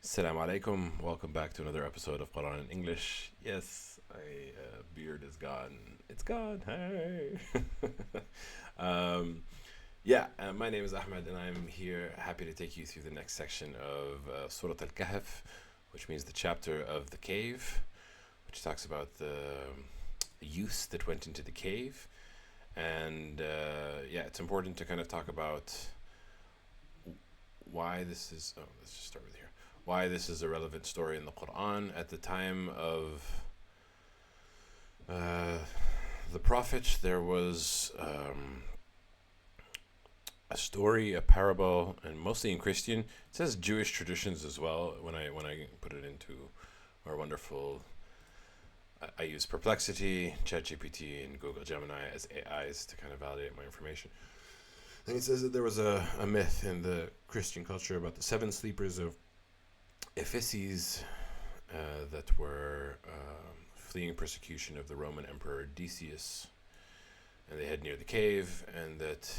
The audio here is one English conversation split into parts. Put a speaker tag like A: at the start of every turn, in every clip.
A: السلام عليكم. Welcome back to another episode of Quran in English. Yes, my beard is gone. It's gone. Hey. um, my name is Ahmed, and I'm here happy to take you through the next section of Surah Al Kahf, which means the chapter of the cave, which talks about the youth that went into the cave. And it's important to kind of talk about why this is. Oh, let's just start with here. Why this is a relevant story in the Quran at the time of the Prophet. There was a story, a parable, and mostly in Christian. It says Jewish traditions as well. When I put it into our wonderful, I use Perplexity, ChatGPT, and Google Gemini as AIs to kind of validate my information. And it says that there was a myth in the Christian culture about the seven sleepers of Ephesus that were fleeing persecution of the Roman Emperor Decius, and they had near the cave, and that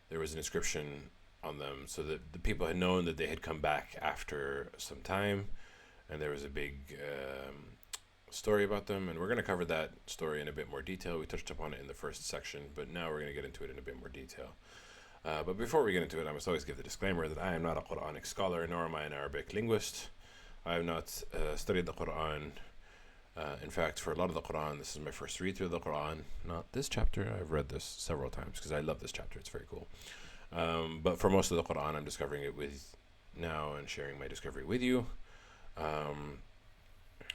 A: there was an inscription on them, so that the people had known that they had come back after some time, and there was a big story about them, and we're going to cover that story in a bit more detail. We touched upon it in the first section, but now we're going to get into it in a bit more detail. But before we get into it, I must always give the disclaimer that I am not a Quranic scholar, nor am I an Arabic linguist. I have not studied the Quran. In fact, for a lot of the Quran, this is my first read through of the Quran. Not this chapter. I've read this several times because I love this chapter. It's very cool. But for most of the Quran, I'm discovering it with now and sharing my discovery with you.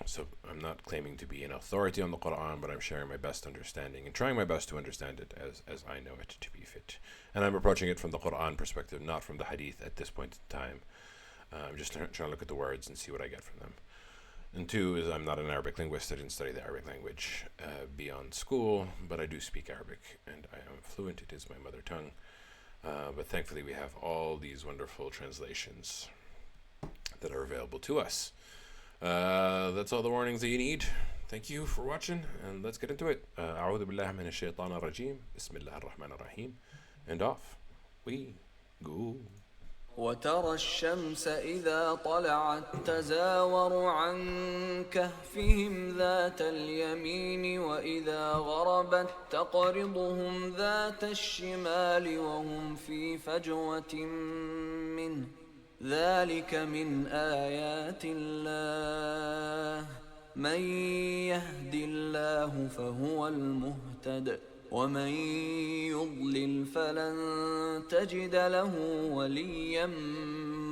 A: So I'm not claiming to be an authority on the Quran, but I'm sharing my best understanding and trying my best to understand it as I know it to be fit. And I'm approaching it from the Quran perspective, not from the Hadith at this point in time. I'm just trying to look at the words and see what I get from them. And two is I'm not an Arabic linguist. I didn't study the Arabic language beyond school, but I do speak Arabic and I am fluent. It is my mother tongue. But thankfully we have all these wonderful translations that are available to us. That's all the warnings that you need. Thank you for watching, and let's get into it. أعوذ بالله من الشيطان الرجيم. بسم الله الرحمن الرحيم. And off we go.
B: وترى الشمس إذا طلعت تزاور عن كهفهم ذات اليمين وإذا غربت تقرضهم ذات الشمال وهم في فجوة منه ذلك من آيات الله من يهد الله فهو المهتد ومن يضلل فلن تجد له وليا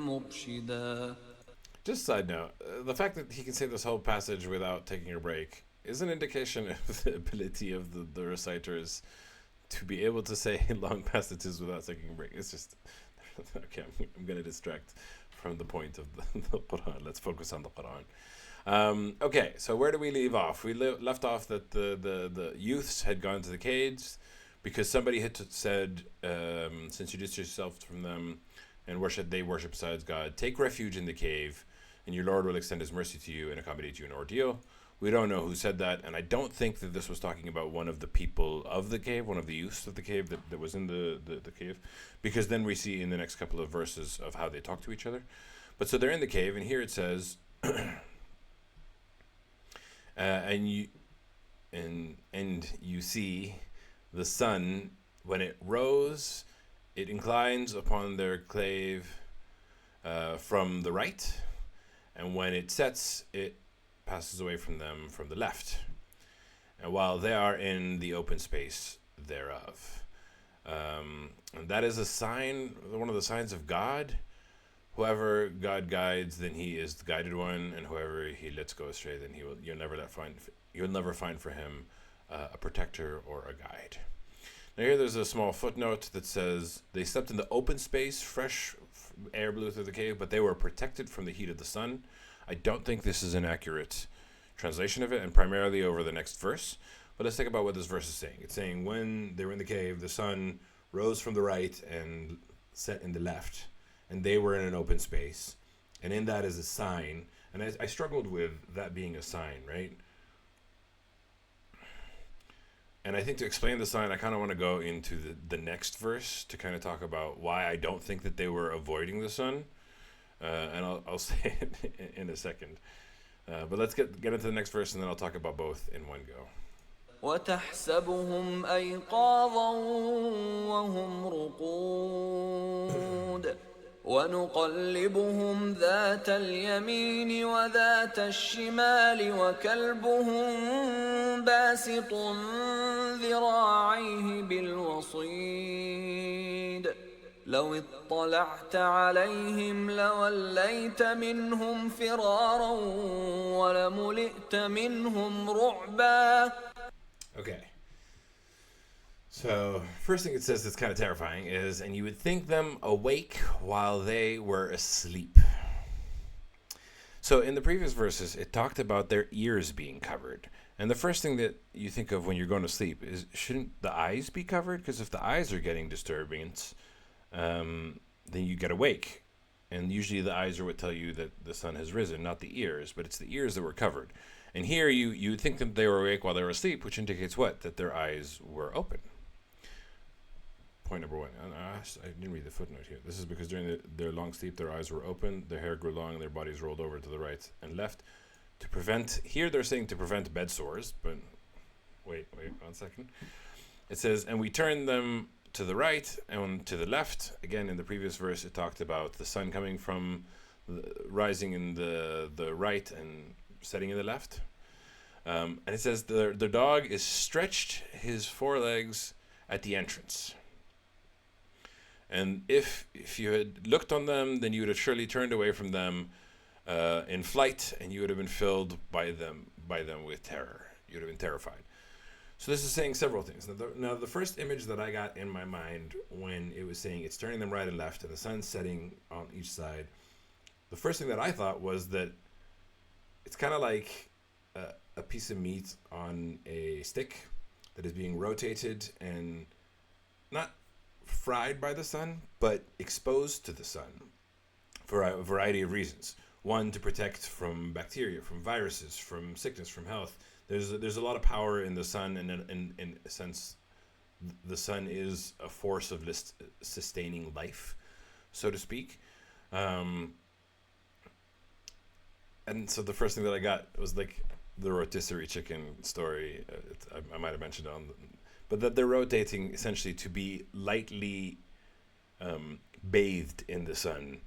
B: مرشدا.
A: Just side note, the fact that he can say this whole passage without taking a break is an indication of the ability of the reciters to be able to say long passages without taking a break. It's just okay. I'm going to distract from the point of the Quran. Let's focus on the Quran. Okay, so where do we leave off? We left off that the youths had gone to the caves because somebody had said, since you distance yourself from them and they worship besides God, take refuge in the cave, and your Lord will extend His mercy to you and accommodate you in ordeal. We don't know who said that, and I don't think that this was talking about one of the people of the cave, one of the youths of the cave that was in the cave, because then we see in the next couple of verses of how they talk to each other. But so they're in the cave, and here it says, and you see the sun when it rose, it inclines upon their cave from the right, and when it sets, it passes away from them from the left, and while they are in the open space thereof. And that is a sign, one of the signs of God. Whoever God guides, then he is the guided one, and whoever he lets go astray, then you'll never find for him a protector or a guide. Now here there's a small footnote that says they slept in the open space, fresh air blew through the cave, but they were protected from the heat of the sun. I don't think this is an accurate translation of it, and primarily over the next verse. But let's think about what this verse is saying. It's saying when they were in the cave, the sun rose from the right and set in the left, and they were in an open space. And in that is a sign. And I struggled with that being a sign, right? And I think to explain the sign, I kind of want to go into the next verse to kind of talk about why I don't think that they were avoiding the sun. and I'll say it in a second. But let's get into the next verse, and then I'll talk about both in one go.
B: وتحسبهم أيقاظا وهم رقود ونقلبهم ذات اليمين وذات الشمال وكلبهم باسط ذراعيه بالوصيد لو اطلعت عليهم لوليت منهم فرارا ولملئت منهم رعبا.
A: Okay. So, first thing it says that's kind of terrifying is, and you would think them awake while they were asleep. So, in the previous verses, it talked about their ears being covered. And the first thing that you think of when you're going to sleep is, shouldn't the eyes be covered? Because if the eyes are getting disturbance, then you get awake. And usually the eyes are what tell you that the sun has risen, not the ears, but it's the ears that were covered. And here you think that they were awake while they were asleep, which indicates what? That their eyes were open. Point number one. I didn't read the footnote here. This is because during their long sleep, their eyes were open, their hair grew long, and their bodies rolled over to the right and left. To prevent, here they're saying to prevent bed sores, but wait 1 second. It says, and we turned them to the right and to the left. Again, in the previous verse, it talked about the sun coming from rising in the right and setting in the left. And it says the dog is stretched his forelegs at the entrance. And if you had looked on them, then you would have surely turned away from them in flight, and you would have been filled by them with terror. You would have been terrified. So this is saying several things. Now, the first image that I got in my mind when it was saying it's turning them right and left and the sun's setting on each side, the first thing that I thought was that it's kind of like a piece of meat on a stick that is being rotated and not fried by the sun, but exposed to the sun for a variety of reasons. One, to protect from bacteria, from viruses, from sickness, from health. There's a lot of power in the sun, and in a sense, the sun is a force of sustaining life, so to speak. And so the first thing that I got was like the rotisserie chicken story. I might have mentioned it but that they're rotating essentially to be lightly bathed in the sun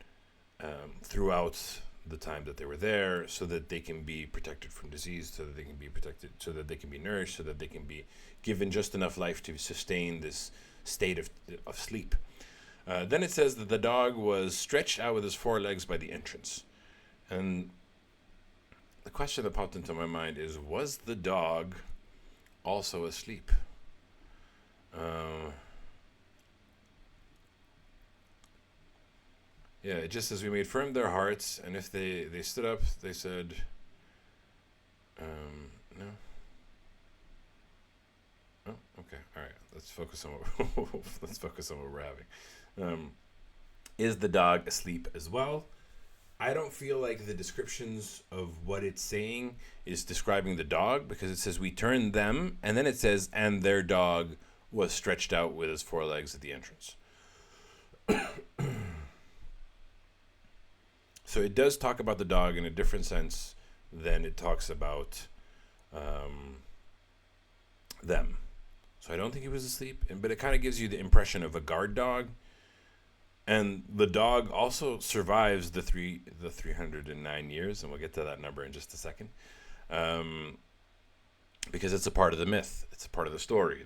A: throughout the time that they were there, so that they can be protected from disease, so that they can be protected, so that they can be nourished, so that they can be given just enough life to sustain this state of sleep. Then it says that the dog was stretched out with his forelegs by the entrance. And the question that popped into my mind is, was the dog also asleep? Yeah, it just says we made firm their hearts, and if they stood up, they said, no. Oh, okay, all right. Let's focus on what we're having. Is the dog asleep as well? I don't feel like the descriptions of what it's saying is describing the dog, because it says we turned them, and then it says, and their dog was stretched out with his forelegs at the entrance. So it does talk about the dog in a different sense than it talks about them. So I don't think he was asleep, but it kind of gives you the impression of a guard dog. And the dog also survives the 309 years, and we'll get to that number in just a second, because it's a part of the myth. It's a part of the story.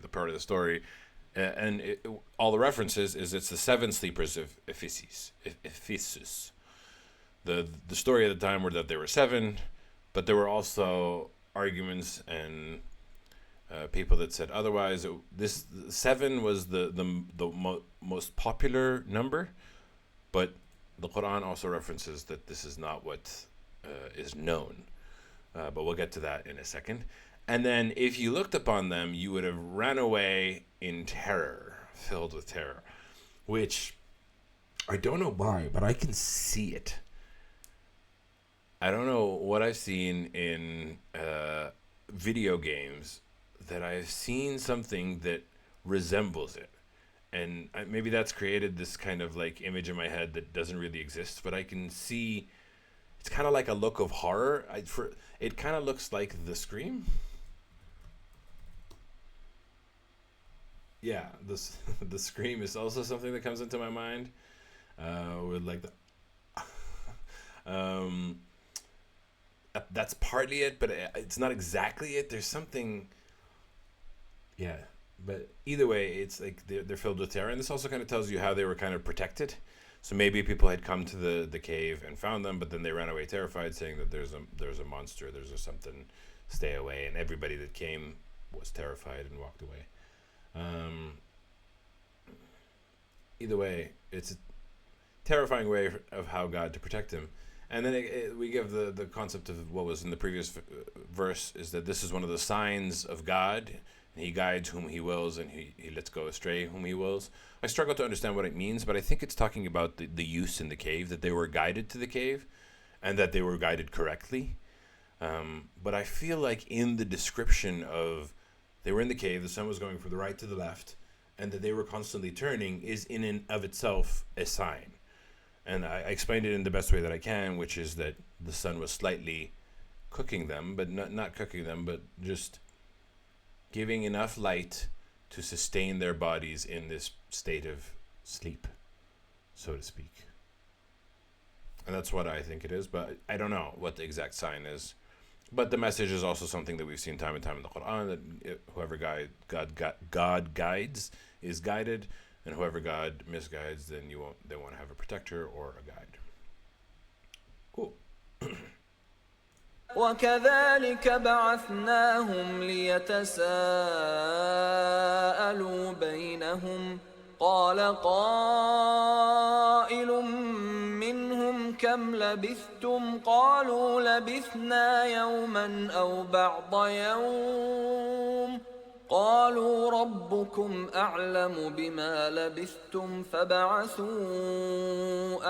A: And all the references is it's the 7 sleepers of Ephesus. The story at the time were that there were 7, but there were also arguments and people that said otherwise. This 7 was the most popular number, but the Quran also references that this is not what is known. But we'll get to that in a second. And then if you looked upon them, you would have ran away in terror, filled with terror, which I don't know why, but I can see it. I don't know what I've seen in video games that I've seen something that resembles it. and maybe that's created this kind of like image in my head that doesn't really exist, but I can see it's kind of like a look of horror. It kind of looks like the Scream. Yeah, this the Scream is also something that comes into my mind. With like the um, that's partly it, but it's not exactly it. There's something, yeah. But either way, it's like they're filled with terror, and this also kind of tells you how they were kind of protected. So maybe people had come to the cave and found them, but then they ran away terrified, saying that there's a monster, there's a something, stay away, and everybody that came was terrified and walked away. Um, Either way, it's a terrifying way of how God to protect him. And then we give the concept of what was in the previous verse is that this is one of the signs of God, and he guides whom he wills, and he lets go astray whom he wills. I struggle to understand what it means, but I think it's talking about the use in the cave, that they were guided to the cave, and that they were guided correctly. But I feel like in the description of they were in the cave, the sun was going from the right to the left, and that they were constantly turning is in and of itself a sign. And I explained it in the best way that I can, which is that the sun was slightly cooking them, but not cooking them, but just giving enough light to sustain their bodies in this state of sleep, so to speak. And that's what I think it is, but I don't know what the exact sign is. But the message is also something that we've seen time and time in the Quran, that whoever God guides is guided, and whoever God misguides, then they won't have a protector or a guide. Cool.
B: وكذلك بعثناهم ليتساءلوا بينهم قال قائل منهم كم لبثتم قالوا لبثنا يوما أو بعض يوم قالوا ربكم أعلم بما لبثتم فابعثوا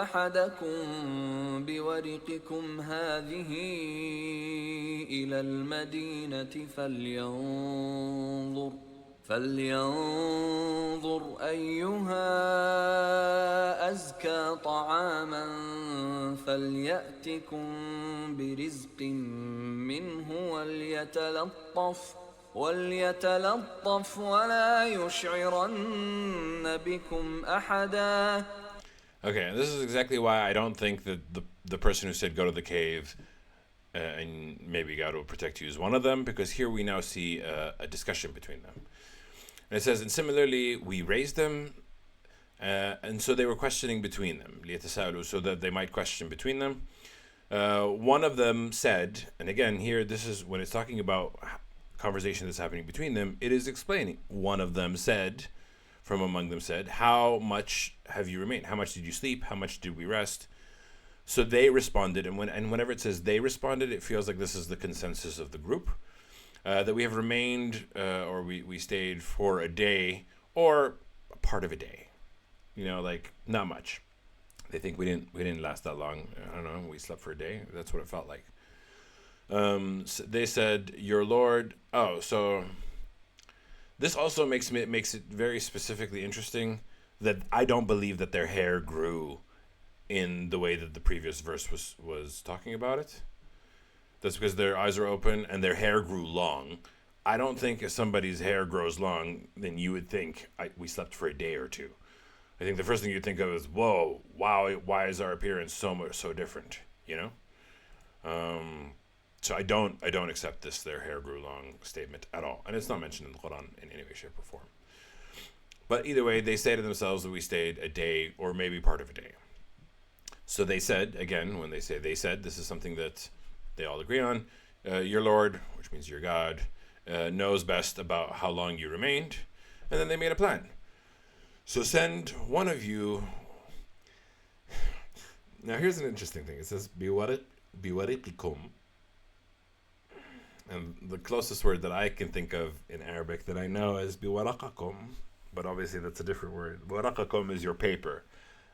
B: أحدكم بورقكم هذه إلى المدينة فلينظر أيها أزكى طعاما فليأتكم برزق منه وليتلطف ولا يشعرن بكم أحدا.
A: Okay, this is exactly why I don't think that the person who said go to the cave and maybe God will protect you is one of them, because here we now see a discussion between them. And it says, and similarly, we raised them, and so they were questioning between them, so that they might question between them. One of them said, and again, here, this is when it's talking about conversation that's happening between them, it is explaining. One of them said, from among them said, how much have you remained? How much did you sleep? How much did we rest? So they responded, and whenever it says they responded, it feels like this is the consensus of the group. That we have remained, or we stayed for a day, or a part of a day. Like not much. They think we didn't last that long. I don't know. We slept for a day. That's what it felt like. So they said, "Your Lord." Oh, so this also makes it very specifically interesting that I don't believe that their hair grew in the way that the previous verse was talking about it. That's because their eyes were open and their hair grew long. I don't think if somebody's hair grows long, then you would think we slept for a day or two. I think the first thing you'd think of is, whoa, wow, why is our appearance so different? So I don't accept their hair grew long statement at all. And it's not mentioned in the Quran in any way, shape, or form. But either way, they say to themselves that we stayed a day or maybe part of a day. So they said, again, when they say they said, this is something that they all agree on. Your Lord, which means your God, knows best about how long you remained. And then they made a plan. So send one of you. Now here's an interesting thing. It says, biwariqikum. And the closest word that I can think of in Arabic that I know is biwaraqakum. But obviously that's a different word. Biwaraqakum is your paper.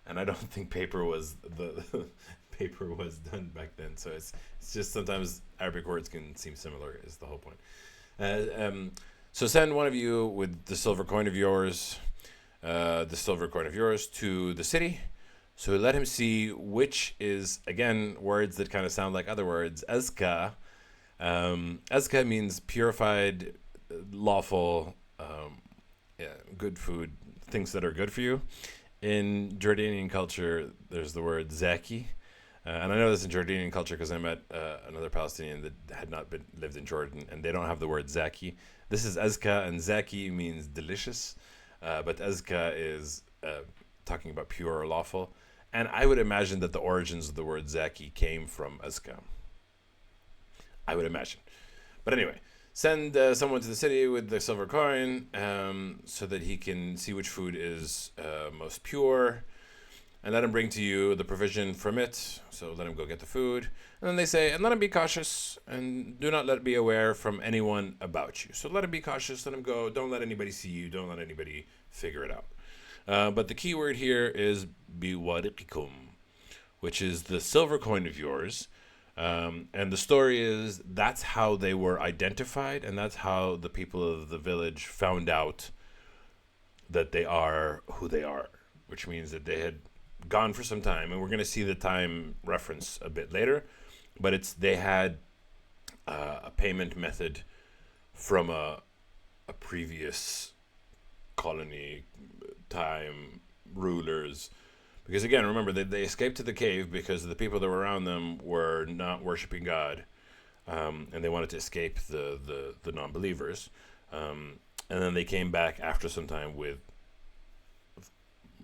A: And I don't think paper was done back then. So it's just sometimes Arabic words can seem similar is the whole point. So send one of you with the silver coin of yours the silver coin of yours to the city. So let him see which is, again, words that kind of sound like other words. Azka. Azka means purified, lawful, good food, things that are good for you. In Jordanian culture, there's the word zaki. And I know this in Jordanian culture because I met another Palestinian that had not lived in Jordan, and they don't have the word zaki. This is azka, and zaki means delicious, but azka is talking about pure or lawful. And I would imagine that the origins of the word zaki came from azka. I would imagine. But anyway, send someone to the city with the silver coin so that he can see which food is most pure, and let him bring to you the provision from it. So let him go get the food. And then they say, and let him be cautious, and do not let it be aware from anyone about you. So let him be cautious, let him go. Don't let anybody see you. Don't let anybody figure it out. But the key word here is biwariqikum, which is the silver coin of yours. And the story is that's how they were identified, and that's how the people of the village found out that they are who they are, which means that they had gone for some time, and we're going to see the time reference a bit later, but they had a payment method from a previous colony time rulers, because again, remember they escaped to the cave because the people that were around them were not worshiping God, and they wanted to escape the non-believers, and then they came back after some time with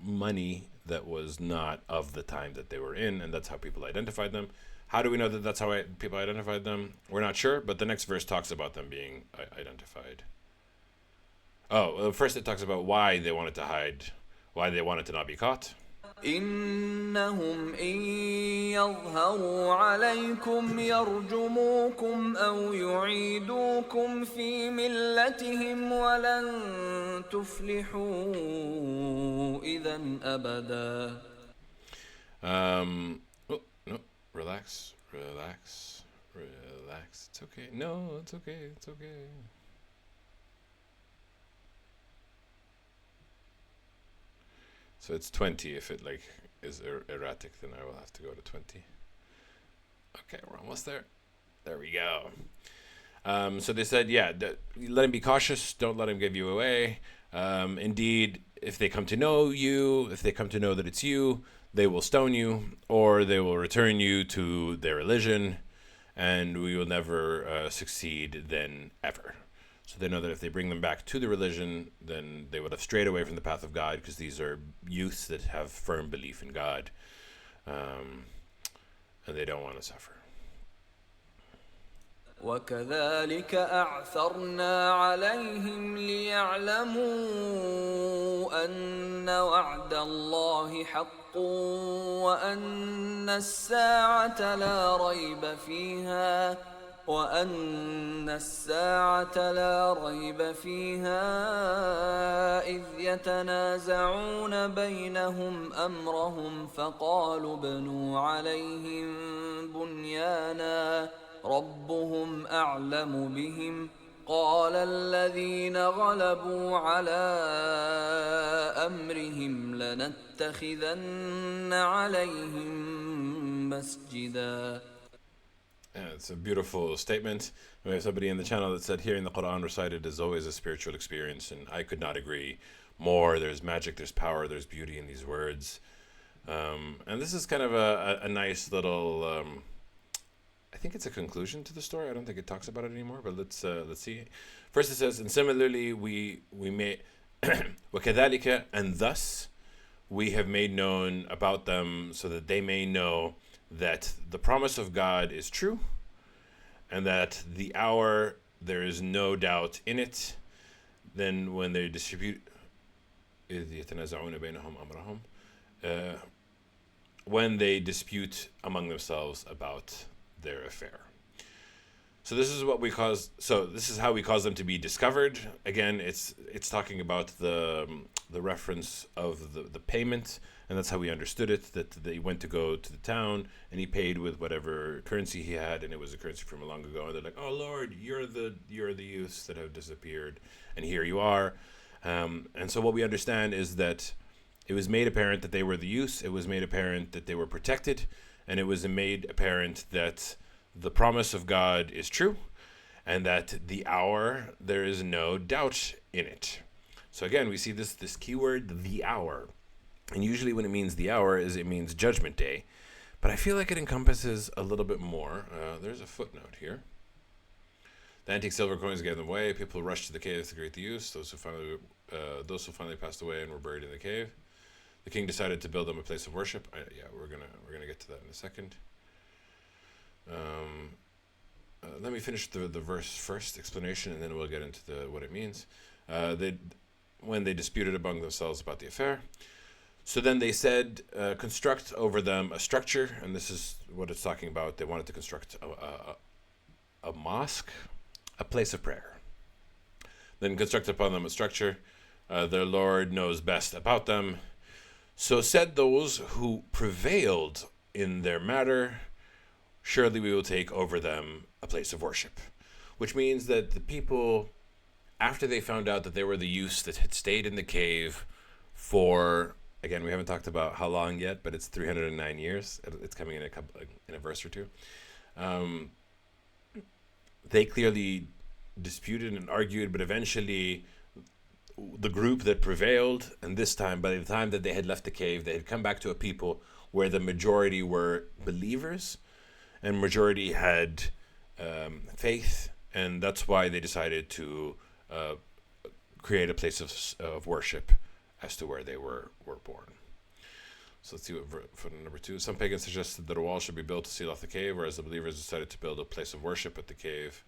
A: money that was not of the time that they were in, and that's how people identified them. How do we know that that's how people identified them? We're not sure, but the next verse talks about them being identified. First it talks about why they wanted to hide, why they wanted to not be caught.
B: إنهم إن يظهروا عليكم يرجموكم أو يعيدوكم في ملتهم ولن تفلحوا إذا أبدا.
A: No, relax. It's okay. No, it's okay. So it's 20. If it is erratic, then I will have to go to 20. Okay, we're almost there. There we go. So they said, let him be cautious. Don't let him give you away. Indeed, if they come to know you, if they come to know that it's you, they will stone you, or they will return you to their religion, and we will never succeed then ever. So they know that if they bring them back to the religion, then they would have strayed away from the path of God, because these are youths that have firm belief in God, and they don't want to suffer.
B: وكذلك أعثرنا عليهم ليعلموا أن وعد الله حق وأن الساعة لا ريب فيها إذ يتنازعون بينهم أمرهم فقالوا ابنوا عليهم بنيانا ربهم أعلم بهم قال الذين غلبوا على أمرهم لنتخذن عليهم مسجدا.
A: Yeah, it's a beautiful statement. We have somebody in the channel that said hearing the Quran recited is always a spiritual experience, and I could not agree more. There's magic, there's power, there's beauty in these words. And this is kind of a nice little... I think it's a conclusion to the story. I don't think it talks about it anymore, but let's see. First it says, and similarly we made وَكَذَلِكَ, and thus we have made known about them so that they may know that the promise of God is true, and that the hour there is no doubt in it. Then when they distribute when they dispute among themselves about their affair. So this is what we cause. So this is how we cause them to be discovered. Again, it's talking about the reference of the payment, and that's how we understood it. That they went to go to the town, and he paid with whatever currency he had, and it was a currency from long ago. And they're like, "Oh Lord, you're the youths that have disappeared, and here you are." And so what we understand is that it was made apparent that they were the youth, it was made apparent that they were protected, and it was made apparent that the promise of God is true, and that the hour, there is no doubt in it. So again, we see this keyword, the hour. And usually when it means the hour, it means judgment day. But I feel like it encompasses a little bit more. There's a footnote here. The antique silver coins gave them away. People rushed to the cave to greet the youths. Those who finally passed away and were buried in the cave. The king decided to build them a place of worship. We're gonna get to that in a second. Let me finish the verse first, explanation, and then we'll get into what it means. When they disputed among themselves about the affair, so then they said, construct over them a structure, and this is what it's talking about. They wanted to construct a mosque, a place of prayer. Then construct upon them a structure. Their Lord knows best about them. So said those who prevailed in their matter, surely we will take over them a place of worship. Which means that the people, after they found out that they were the youths that had stayed in the cave for, again, we haven't talked about how long yet, but it's 309 years. It's coming in a verse or two. They clearly disputed and argued, but eventually the group that prevailed, and this time, by the time that they had left the cave, they had come back to a people where the majority were believers and majority had faith, and that's why they decided to create a place of worship as to where they were born. So let's see what footnote number 2. Some pagans suggested that a wall should be built to seal off the cave, whereas the believers decided to build a place of worship at the cave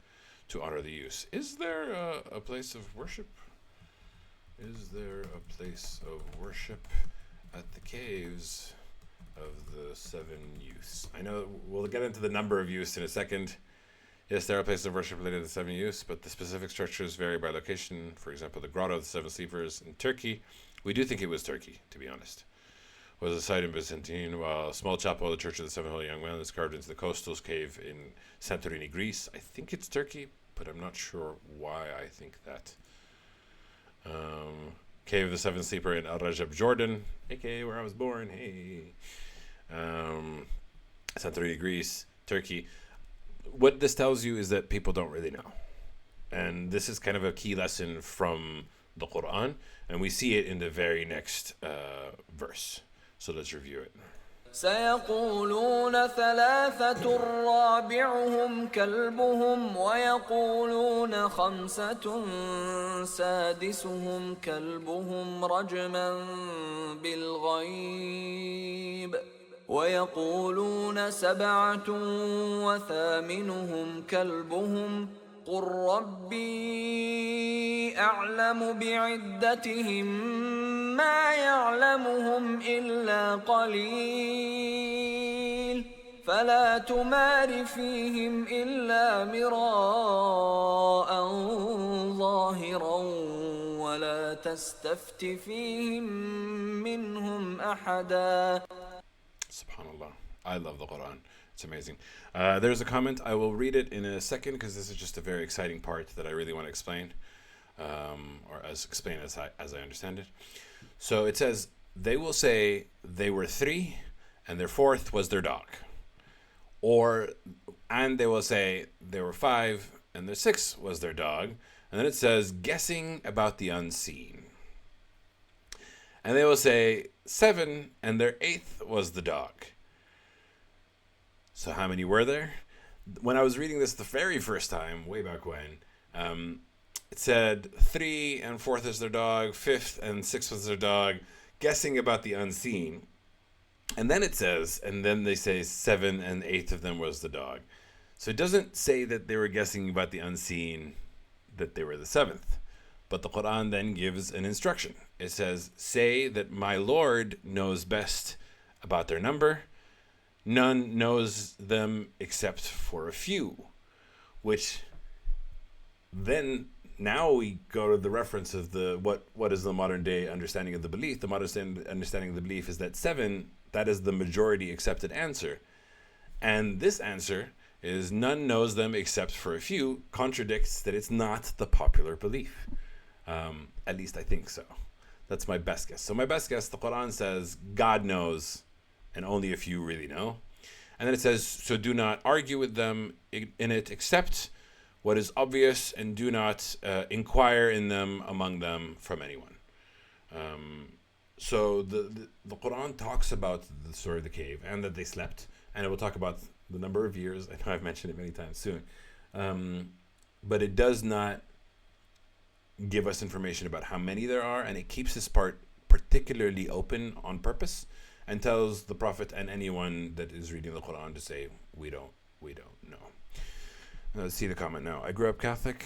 A: to honor the youths. Is there a place of worship? Is there a place of worship at the caves of the 7 youths? I know we'll get into the number of youths in a second. Yes, there are places of worship related to the 7 youths, but the specific structures vary by location. For example, the Grotto of the 7 Sleepers in Turkey, we do think it was Turkey, to be honest, was a site in Byzantine, while a small chapel of the Church of the 7 Holy Young Men is carved into the coastal cave in Santorini, Greece. I think it's Turkey, but I'm not sure why I think that. Cave of the 7 Sleeper in Al Rajab, Jordan, aka where I was born. Hey, Santorini, Greece, Turkey. What this tells you is that people don't really know, and this is kind of a key lesson from the Quran, and we see it in the very next verse. So let's review it.
B: سيقولون 3 رابعهم كلبهم ويقولون 5 سادسهم كلبهم رجما بالغيب ويقولون 7 وثامنهم كلبهم قل ربي أعلم بعدتهم ما يعلمهم إلا قليل فلا تمار فيهم إلا مراء ظاهرا ولا تستفت فيهم منهم أحدا.
A: Subhanallah. I love the Quran. It's amazing. There's a comment. I will read it in a second because this is just a very exciting part that I really want to explain, or explain as I understand it. So it says, they will say they were 3 and their 4th was their dog. And they will say they were 5 and their 6th was their dog. And then it says, guessing about the unseen. And they will say 7 and their 8th was the dog. So how many were there? When I was reading this the very first time, way back when, it said 3 and 4th is their dog, 5th and 6th was their dog, guessing about the unseen. And then it says, and then they say 7 and 8th of them was the dog. So it doesn't say that they were guessing about the unseen, that they were the 7th. But the Quran then gives an instruction. It says, say that my Lord knows best about their number. None knows them except for a few. Which then, now we go to the reference of what is the modern day understanding of the belief. The modern understanding of the belief is that 7, that is the majority accepted answer. And this answer is none knows them except for a few, contradicts that it's not the popular belief. At least I think so. That's my best guess. So my best guess, the Quran says God knows and only a few really know. And then it says, so do not argue with them in it except what is obvious, and do not inquire in them among them from anyone. So the Quran talks about the story of the cave and that they slept, and it will talk about the number of years. I know I've mentioned it many times soon. But it does not give us information about how many there are, and it keeps this part particularly open on purpose and tells the Prophet and anyone that is reading the Quran to say, we don't know. Let's see the comment now. I grew up Catholic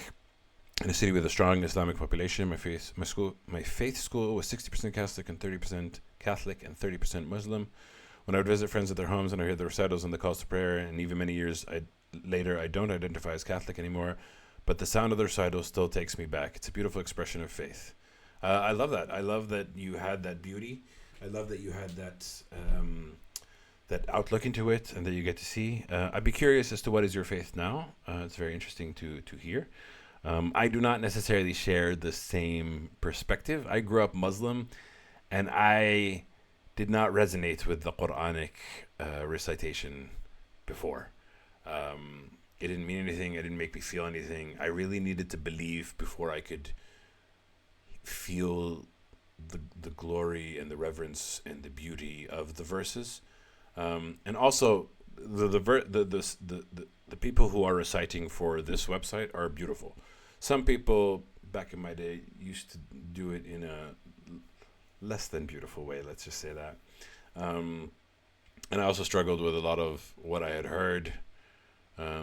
A: in a city with a strong Islamic population. My faith school was 60% Catholic and 30% Catholic and 30% Muslim. When I would visit friends at their homes and I heard the recitals and the calls to prayer, and even many years later, I don't identify as Catholic anymore, but the sound of the recital still takes me back. It's a beautiful expression of faith. I love that. I love that you had that beauty. I love that you had that that outlook into it, and that you get to see. I'd be curious as to what is your faith now. It's very interesting to hear. I do not necessarily share the same perspective. I grew up Muslim, and I did not resonate with the Quranic recitation before. It didn't mean anything. It didn't make me feel anything. I really needed to believe before I could feel the glory and the reverence and the beauty of the verses. And also, the people who are reciting for this website are beautiful. Some people back in my day used to do it in a less than beautiful way. Let's just say that. And I also struggled with a lot of what I had heard.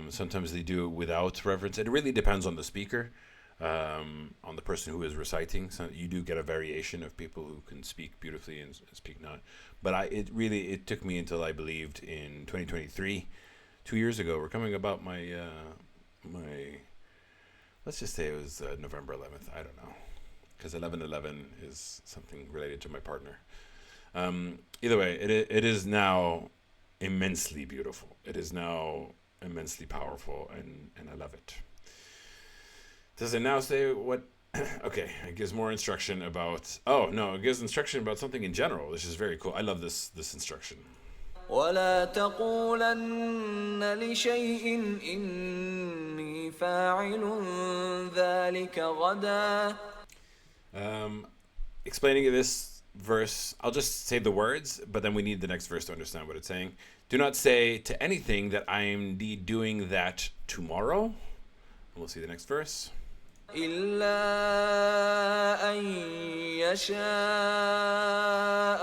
A: Sometimes they do it without reverence. It really depends on the speaker, on the person who is reciting. So you do get a variation of people who can speak beautifully and speak not. But it took me until I believed in 2023, 2 years ago. We're coming about my let's just say it was November 11th. I don't know, because 11/11 is something related to my partner. Either way, it is now immensely beautiful. It is now immensely powerful, and I love it. Does it now say what? Okay, it gives more instruction about. Oh no, it gives instruction about something in general, which is very cool. I love this instruction.
B: ولا تقولن لشيء إني فاعل ذلك غدا.
A: Explaining this verse, I'll just say the words, but then we need the next verse to understand what it's saying. Do not say to anything that I am indeed doing that tomorrow. And we'll see the next verse.
B: إلا أن يشاء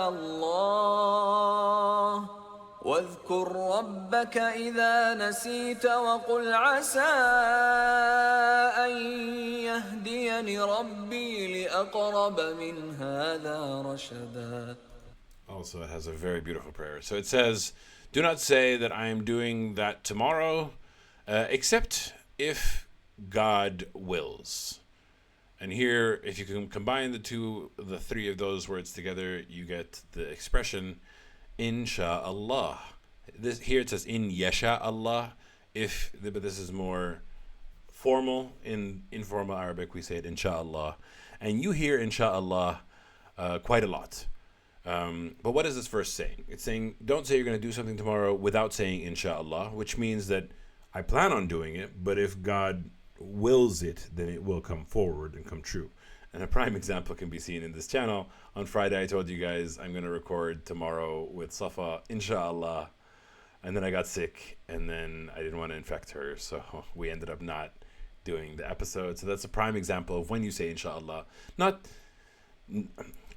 B: الله واذكر ربك إذا نسيت وقل عسى أن يهديني ربي لأقرب من هذا رشدا.
A: Also, it has a very beautiful prayer. So it says, do not say that I am doing that tomorrow, except if God wills. And here, if you can combine the three of those words together, you get the expression Insha'Allah. Here it says in Yasha Allah. But this is more formal. In informal Arabic, we say it Insha'Allah. And you hear Insha'Allah quite a lot. But what is this verse saying? It's saying, don't say you're going to do something tomorrow without saying Insha'Allah, which means that I plan on doing it, but if God wills it, then it will come forward and come true. And a prime example can be seen in this channel. On Friday, I told you guys I'm going to record tomorrow with Safa, Insha'Allah. And then I got sick, and then I didn't want to infect her, so we ended up not doing the episode. So that's a prime example of when you say Insha'Allah.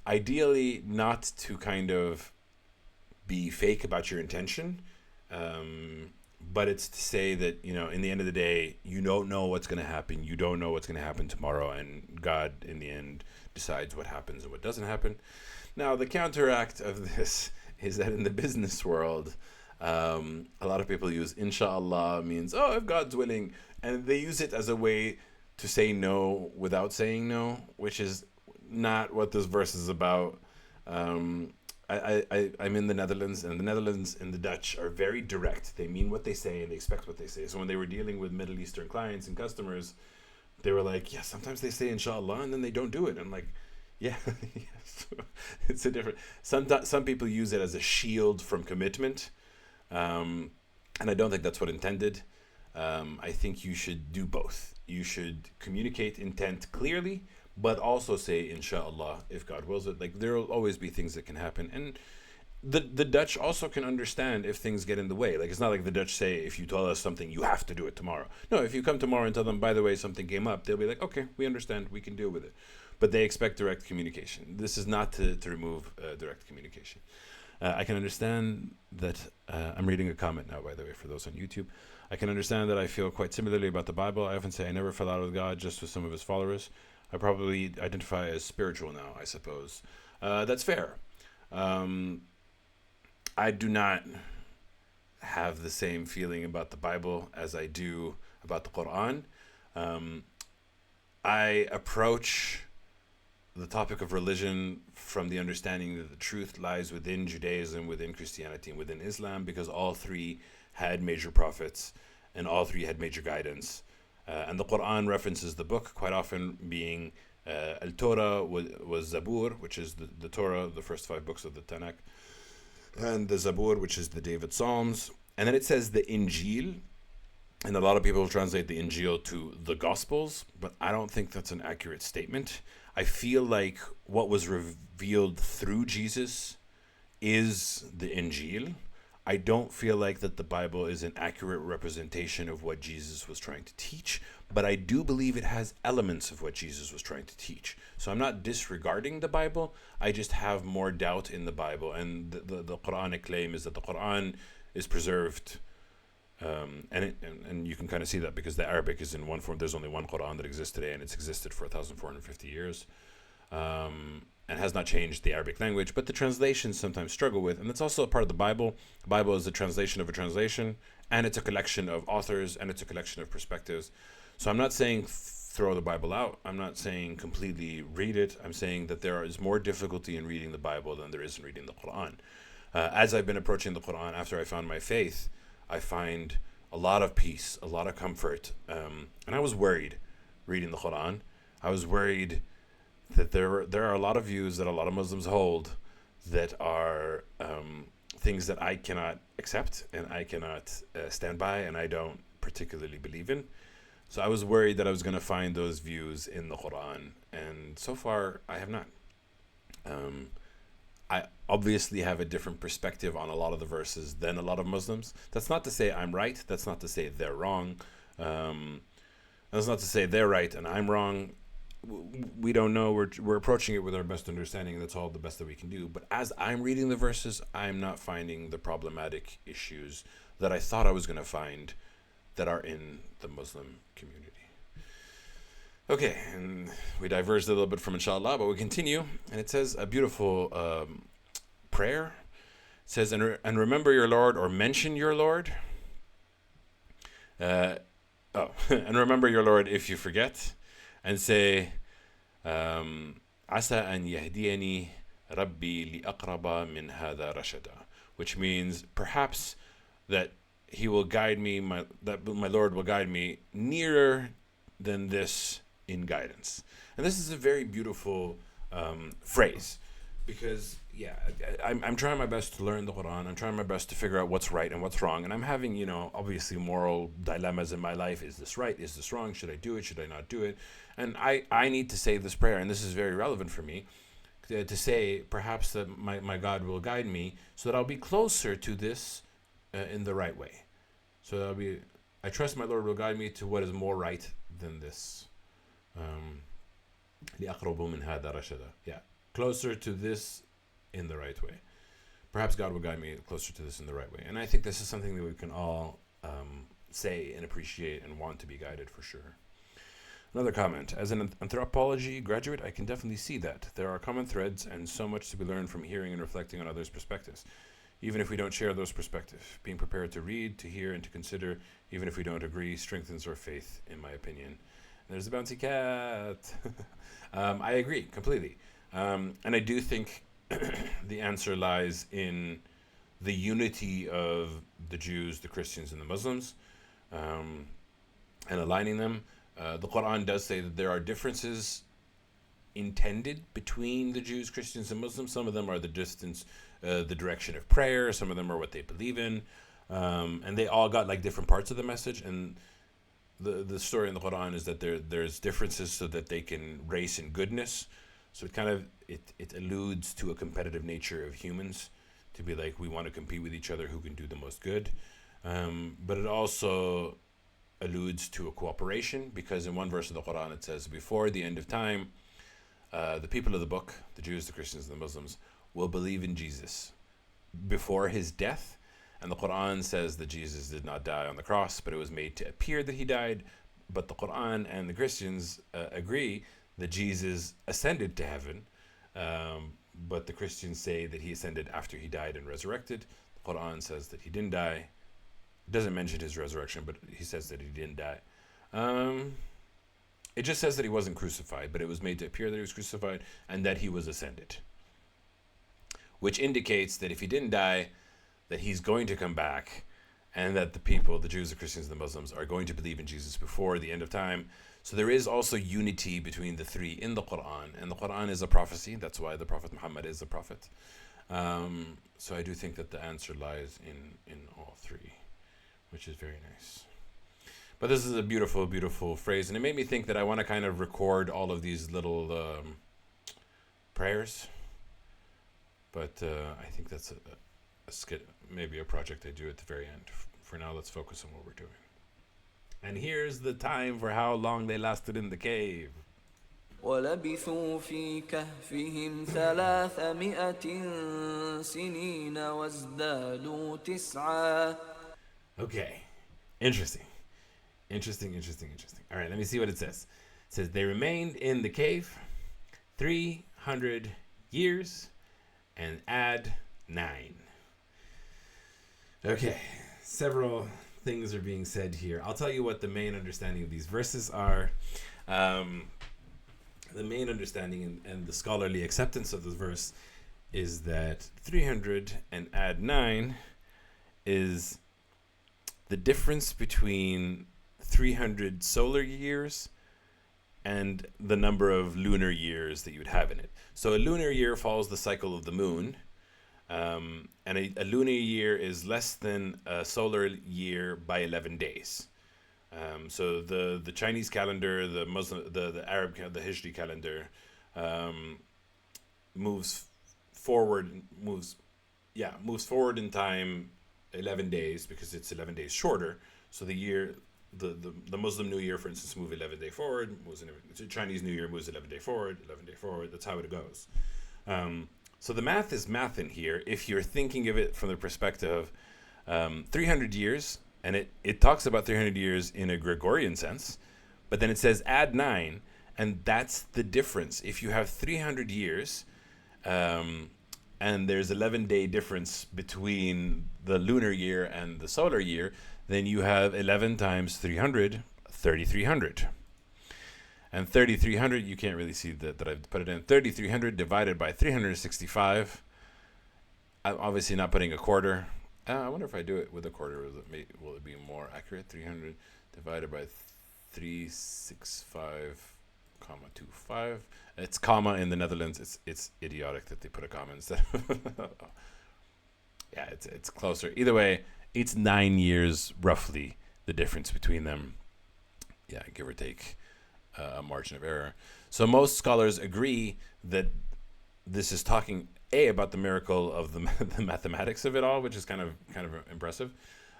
A: Ideally, not to kind of be fake about your intention, but it's to say that, in the end of the day, you don't know what's going to happen. You don't know what's going to happen tomorrow, and God, in the end, decides what happens and what doesn't happen. Now, the counteract of this is that in the business world, a lot of people use Insha'Allah means, if God's willing, and they use it as a way to say no without saying no, which is not what this verse is about. I'm in the Netherlands, and the Netherlands and the Dutch are very direct. They mean what they say and they expect what they say. So when they were dealing with Middle Eastern clients and customers, They were like, yeah, sometimes they say inshallah and then they don't do it. I'm like, yeah, yes. It's a different. Some people use it as a shield from commitment, and I don't think that's what intended. I think you should do both. You should communicate intent clearly, but also say inshallah if God wills it. Like there will always be things that can happen, and the Dutch also can understand if things get in the way. Like it's not like the Dutch say if you tell us something you have to do it tomorrow. No, if you come tomorrow and tell them, by the way, something came up, they'll be like, okay, we understand, we can deal with it. But they expect direct communication. This is not to remove direct communication. I can understand that. I'm reading a comment now, by the way, for those on YouTube. I can understand that I feel quite similarly about the Bible. I often say I never fell out with God, just with some of his followers. I probably identify as spiritual now, I suppose. That's fair. I do not have the same feeling about the Bible as I do about the Quran. I approach the topic of religion from the understanding that the truth lies within Judaism, within Christianity, and within Islam, because all three had major prophets and all three had major guidance. And the Quran references the book quite often being Al-Torah was Zabur, which is the Torah, the first 5 books of the Tanakh, and the Zabur, which is the David Psalms. And then it says the Injil, and a lot of people translate the Injil to the Gospels, but I don't think that's an accurate statement. I feel like what was revealed through Jesus is the Injil. I don't feel like that the Bible is an accurate representation of what Jesus was trying to teach, but I do believe it has elements of what Jesus was trying to teach. So I'm not disregarding the Bible, I just have more doubt in the Bible. And the Quranic claim is that the Quran is preserved, and you can kind of see that because the Arabic is in one form. There's only one Quran that exists today, and it's existed for 1,450 years. And has not changed the Arabic language, but the translations sometimes struggle with, and that's also a part of the Bible. The Bible is a translation of a translation, and it's a collection of authors, and it's a collection of perspectives. So I'm not saying throw the Bible out. I'm not saying completely read it. I'm saying that there is more difficulty in reading the Bible than there is in reading the Quran. As I've been approaching the Quran after I found my faith, I find a lot of peace, a lot of comfort. And I was worried reading the Quran. I was worried that there are a lot of views that a lot of Muslims hold that are things that I cannot accept and I cannot stand by, and I don't particularly believe in. So I was worried that I was going to find those views in the Quran, and so far I have not. I obviously have a different perspective on a lot of the verses than a lot of Muslims. That's not to say I'm right. That's not to say they're wrong. That's not to say they're right and I'm wrong. We don't know. We're approaching it with our best understanding. That's all the best that we can do. But as I'm reading the verses, I'm not finding the problematic issues that I thought I was going to find that are in the Muslim community. Okay, and we diverged a little bit from inshallah, but we continue. And it says a beautiful prayer. It says, and remember your Lord, or mention your Lord. And remember your Lord if you forget. And say, Asa an yahdiyani Rabbi li aqraba min hada rashada, which means perhaps that he will guide me, that my Lord will guide me nearer than this in guidance. And this is a very beautiful phrase, because I'm trying my best to learn the Quran. I'm trying my best to figure out what's right and what's wrong. And I'm having, obviously moral dilemmas in my life. Is this right? Is this wrong? Should I do it? Should I not do it? And I need to say this prayer, and this is very relevant for me, to say perhaps that my God will guide me so that I'll be closer to this in the right way. So I trust my Lord will guide me to what is more right than this. Closer to this in the right way. Perhaps God will guide me closer to this in the right way. And I think this is something that we can all say and appreciate and want to be guided for sure. Another comment. As an anthropology graduate, I can definitely see that. There are common threads and so much to be learned from hearing and reflecting on others' perspectives. Even if we don't share those perspectives, being prepared to read, to hear, and to consider, even if we don't agree, strengthens our faith, in my opinion. And there's the bouncy cat. I agree completely. And I do think the answer lies in the unity of the Jews, the Christians, and the Muslims, and aligning them. The Quran does say that there are differences intended between the Jews, Christians, and Muslims. Some of them are the direction of prayer. Some of them are what they believe in, and they all got like different parts of the message. And the story in the Quran is that there's differences so that they can race in goodness. So it alludes to a competitive nature of humans, to be like, we want to compete with each other who can do the most good. But it also alludes to a cooperation, because in one verse of the Quran it says, before the end of time, the people of the book, the Jews, the Christians, and the Muslims, will believe in Jesus before his death. And the Quran says that Jesus did not die on the cross, but it was made to appear that he died. But the Quran and the Christians agree that Jesus ascended to heaven. But the Christians say that he ascended after he died and resurrected. The Quran says that he didn't die. It doesn't mention his resurrection, but he says that he didn't die. It just says that he wasn't crucified, but it was made to appear that he was crucified and that he was ascended, which indicates that if he didn't die, that he's going to come back, and that the people, the Jews, the Christians, and the Muslims, are going to believe in Jesus before the end of time. So there is also unity between the three in the Quran, and the Quran is a prophecy. That's why the Prophet Muhammad is a prophet. So I do think that the answer lies in all three, which is very nice. But this is a beautiful, beautiful phrase, and it made me think that I want to kind of record all of these little prayers. But I think that's maybe a project I do at the very end. For now, let's focus on what we're doing. And here's the time for how long they lasted in the cave.
B: ولبثوا في كهفهم 300 سنين وازدادوا 9.
A: Okay, interesting. All right, let me see what it says. It says they remained in the cave 300 years and add 9. Okay, several things are being said here. I'll tell you what the main understanding of these verses are. The main understanding and the scholarly acceptance of the verse is that 300 and add 9 is the difference between 300 solar years and the number of lunar years that you would have in it. So a lunar year follows the cycle of the moon, and a lunar year is less than a solar year by 11 days. So the Chinese calendar, the Muslim, the Arab, the Hijri calendar, moves forward in time 11 days, because it's 11 days shorter. So the Muslim New Year, for instance, moves 11 days forward. The Chinese New Year moves 11 days forward. That's how it goes. So the math is math in here. If you're thinking of it from the perspective of 300 years, and it talks about 300 years in a Gregorian sense, but then it says add 9, and that's the difference. If you have 300 years, and there's 11-day difference between the lunar year and the solar year, then you have 11 times 300, 3,300. And 3,300, you can't really see that I've put it in. 3,300 divided by 365. I'm obviously not putting a quarter. I wonder if I do it with a quarter, will it be more accurate? 300 divided by 365, 25. It's comma in the Netherlands. It's idiotic that they put a comma instead of yeah, it's closer. Either way, it's 9 years roughly, the difference between them. Yeah, give or take a margin of error. So most scholars agree that this is talking about the miracle of the mathematics of it all, which is kind of impressive.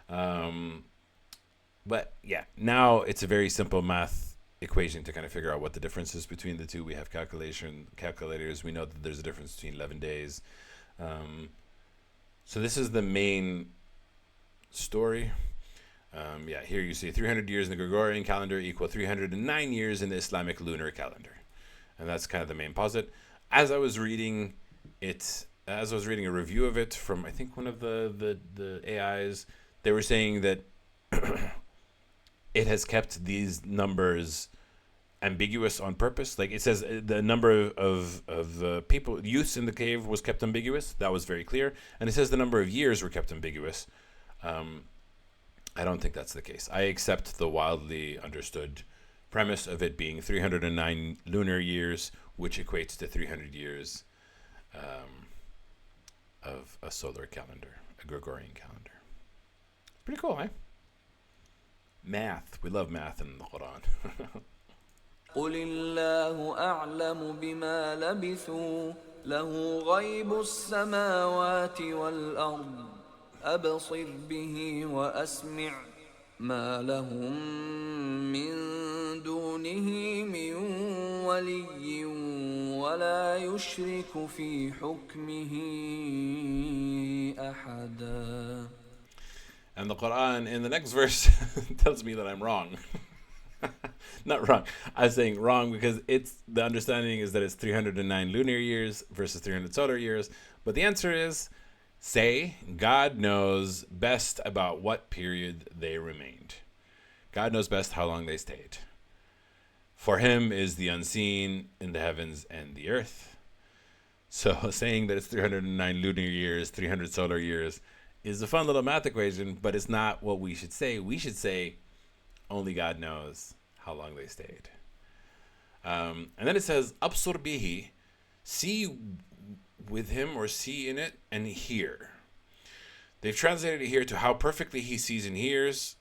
A: But yeah, now it's a very simple math equation to kind of figure out what the difference is between the two. We have calculators. We know that there's a difference between 11 days. So this is the main story. Here you see 300 years in the Gregorian calendar equal 309 years in the Islamic lunar calendar. And that's kind of the main posit. As I was reading a review of it from, I think, one of the AIs, they were saying that it has kept these numbers ambiguous on purpose. Like it says the number of people, youths in the cave was kept ambiguous. That was very clear. And it says the number of years were kept ambiguous. I don't think that's the case. I accept the wildly understood premise of it being 309 lunar years, which equates to 300 years of a solar calendar, a Gregorian calendar. Pretty cool, eh? Math. We love math in the Quran.
B: قل الله أعلم بما لبثوا له غيب السماوات والأرض أبصر به وأسمع ما لهم من دونه من ولي ولا يشرك في حكمه أحدا.
A: And the Quran in the next verse tells me that I'm wrong. Not wrong. I'm saying wrong because the understanding is that it's 309 lunar years versus 300 solar years. But the answer is, say, God knows best about what period they remained. God knows best how long they stayed. For him is the unseen in the heavens and the earth. So saying that it's 309 lunar years, 300 solar years is a fun little math equation, but it's not what we should say. We should say only God knows how long they stayed. And then it says, Absur bihi, see with him or see in it and hear. They've translated it here to how perfectly he sees and hears.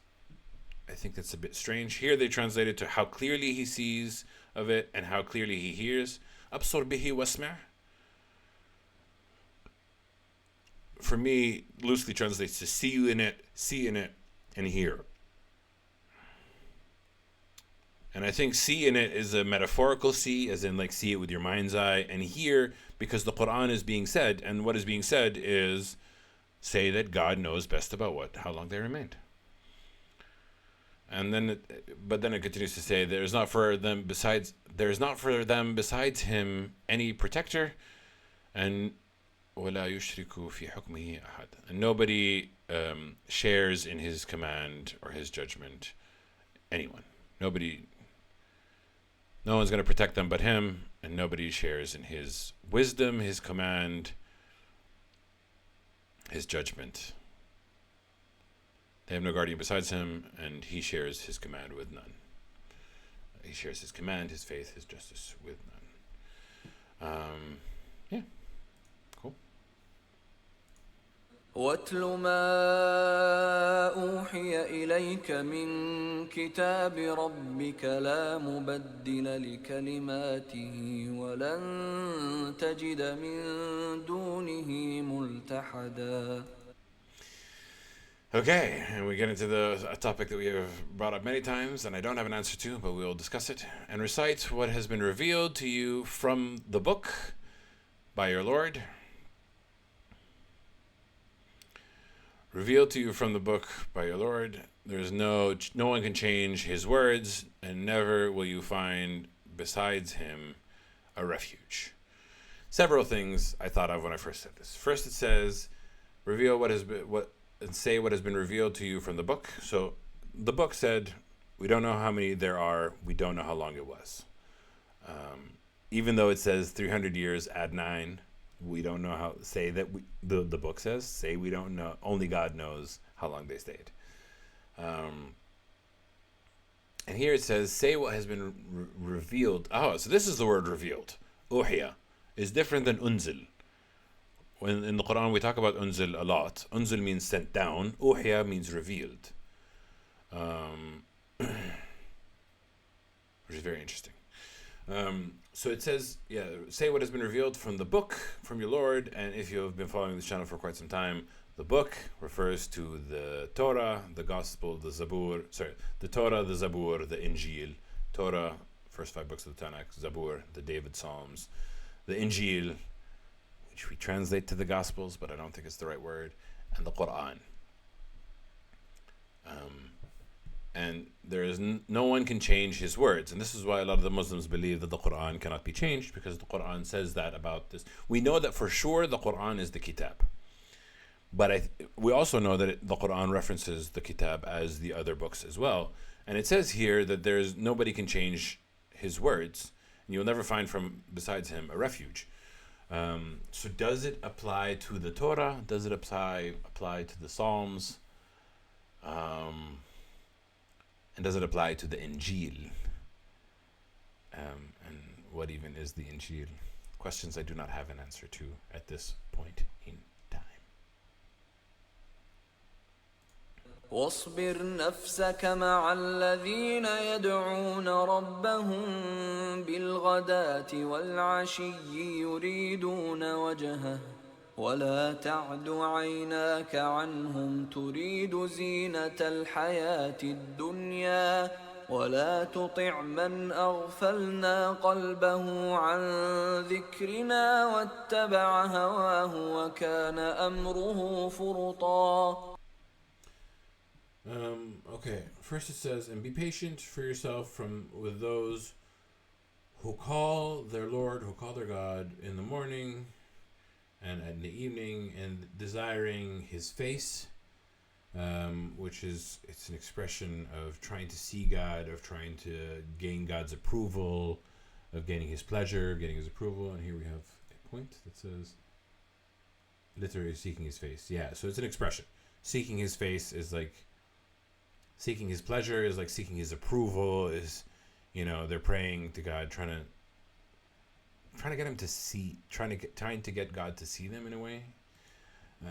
A: I think that's a bit strange. Here they translated to how clearly he sees of it and how clearly he hears. Absur bihi wasma'. For me, loosely translates to see in it, and hear. And I think see in it is a metaphorical see, as in like see it with your mind's eye, and hear because the Quran is being said, and what is being said is say that God knows best about how long they remained. And then, but then it continues to say, there is not for them besides him any protector, and وَلَا يُشْرِكُ فِي حُكْمِهِ أَحَدٍ. And nobody shares in his command or his judgment anyone. No one's going to protect them but him, and nobody shares in his wisdom, his command, his judgment. They have no guardian besides him, and he shares his command with none. He shares his command, his faith, his justice with none. Yeah. Cool.
B: واتل ما أوحي إليك من كتاب ربك لا مبدل لكلماته ولن تجد من دونه ملتحدا.
A: Okay, and we get into a topic that we have brought up many times, and I don't have an answer to, but we will discuss it. And recite what has been revealed to you from the book by your Lord. Revealed to you from the book by your Lord. There's no one can change his words, and never will you find besides him a refuge. Several things I thought of when I first said this. First, it says, reveal and say what has been revealed to you from the book. So the book said, we don't know how many there are. We don't know how long it was. Even though it says 300 years, add 9. We don't know how, say that the book says, say we don't know. Only God knows how long they stayed. And here it says, say what has been revealed. Oh, so this is the word revealed. Uhiya is different than unzil. When in the Quran we talk about unzil a lot. Unzil means sent down. Uhiya means revealed. Which is very interesting. So it says, say what has been revealed from the book, from your Lord. And if you have been following this channel for quite some time, the book refers to the Torah, the Gospel, the Zabur. The Torah, the Zabur, the Injil. Torah, first 5 books of the Tanakh. Zabur, the David Psalms. The Injil, which we translate to the Gospels, but I don't think it's the right word. And the Quran. And there is no one can change his words. And this is why a lot of the Muslims believe that the Quran cannot be changed, because the Quran says that about this. We know that for sure the Quran is the kitab. But we also know that the Quran references the kitab as the other books as well. And it says here that nobody can change his words. And you'll never find besides him a refuge. So does it apply to the Torah? Does it apply to the Psalms? And does it apply to the Injil? And what even is the Injil? Questions I do not have an answer to at this point in time.
B: واصبر نفسك مع الذين يدعون ربهم بالغداة والعشي يريدون وجهه ولا تعد عيناك عنهم تريد زينة الحياة الدنيا ولا تطع من أغفلنا قلبه عن ذكرنا واتبع هواه وكان أمره فرطا.
A: Okay, first it says, and be patient for yourself with those who call their Lord, who call their God in the morning and in the evening, and desiring His face, which it's an expression of trying to see God, of trying to gain God's approval, of gaining His pleasure, getting His approval. And here we have a point that says, literally seeking His face. Yeah, so it's an expression. Seeking His face is like seeking His pleasure, is like seeking His approval, is, they're praying to God, trying to get Him to see, trying to get God to see them in a way.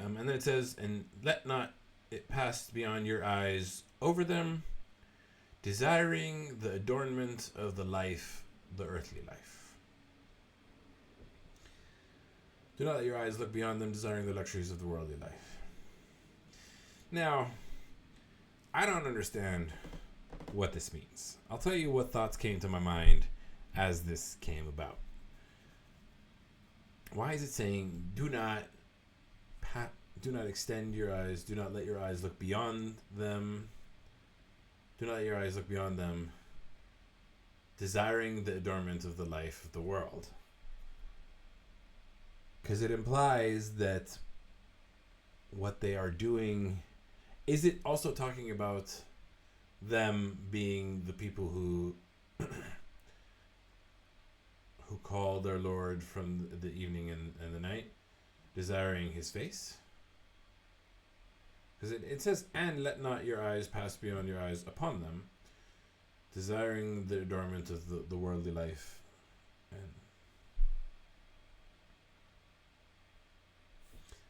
A: And then it says, and let not it pass beyond your eyes over them, desiring the adornment of the life, the earthly life. Do not let your eyes look beyond them, desiring the luxuries of the worldly life. Now, I don't understand what this means. I'll tell you what thoughts came to my mind as this came about. Why is it saying, do not extend your eyes, do not let your eyes look beyond them, do not let your eyes look beyond them, desiring the adornment of the life of the world? Because it implies that what they are doing, is it also talking about them being the people who call their Lord from the evening and the night, desiring His face? Because it says, and let not your eyes pass beyond your eyes upon them, desiring the adornment of the worldly life. And